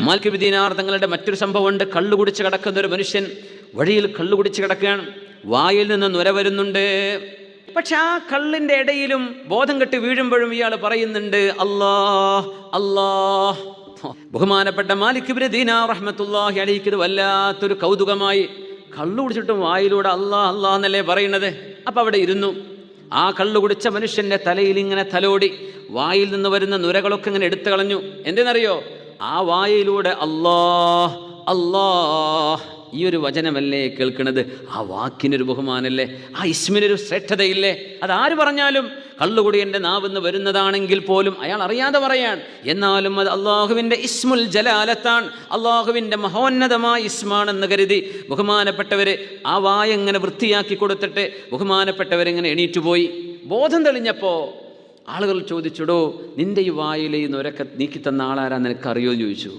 Malik bin Dinar തങ്ങളുടെ മറ്റൊരു സംഭവമുണ്ട്. കള്ളു കുടിച്ച് കിടക്കുന്ന ഒരു മനുഷ്യൻ വഴിയിൽ കള്ളു കുടിച്ച് കിടക്കുകയാണ്. വായിൽ നിന്ന് നുര വരുന്നുണ്ട്. പക്ഷെ ആ കള്ളിൻ്റെ ഇടയിലും ബോധം കെട്ട് വീഴുമ്പോഴും ഇയാൾ പറയുന്നുണ്ട് അല്ലാഹ് അല്ലാഹ്. ബഹുമാനപ്പെട്ട മാലിക് ഇബ്നു ദീനാർ റഹ്മത്തുള്ളാഹി അലൈഹി ഇത് വല്ലാത്തൊരു കൗതുകമായി. കള്ളു കുടിച്ചിട്ടും വായിലൂടെ അല്ലാഹ് അല്ലാഹ് എന്നല്ലേ പറയുന്നത്. അപ്പം അവിടെ ഇരുന്നു. ആ കള്ളു കുടിച്ച മനുഷ്യൻ്റെ തലയിൽ ഇങ്ങനെ തലോടി വായിൽ നിന്ന് വരുന്ന നുരകളൊക്കെ ഇങ്ങനെ എടുത്തു കളഞ്ഞു. എന്തെന്നറിയോ? ആ വായിലൂടെ അല്ലാഹ് അല്ലാഹ് ഈ ഒരു വചനമല്ലേ കേൾക്കുന്നത്. ആ വാക്കിനൊരു ബഹുമാനല്ലേ, ആ ഇസ്മിനൊരു ശ്രേഷ്ഠതയില്ലേ. അതാര് പറഞ്ഞാലും കള്ളുകൂടി എൻ്റെ നാവെന്ന് വരുന്നതാണെങ്കിൽ പോലും അയാൾ അറിയാതെ പറയാൻ. എന്നാലും അത് അള്ളാഹുവിൻ്റെ ഇസ്മുൽ ജലാലത്താണ്, അള്ളാഹുവിൻ്റെ മഹോന്നതമായ ഇസ്മാണെന്ന് കരുതി ബഹുമാനപ്പെട്ടവർ ആ വായ എങ്ങനെ വൃത്തിയാക്കി കൊടുത്തിട്ട് ബഹുമാനപ്പെട്ടവരെങ്ങനെ എണീറ്റുപോയി. ബോധം തെളിഞ്ഞപ്പോൾ ആളുകൾ ചോദിച്ചുടോ, നിൻ്റെ ഈ വായിലെ ഈ നൊരക്കെ നീക്കി തന്ന ആളാരാ നിനക്കറിയോ എന്ന് ചോദിച്ചു.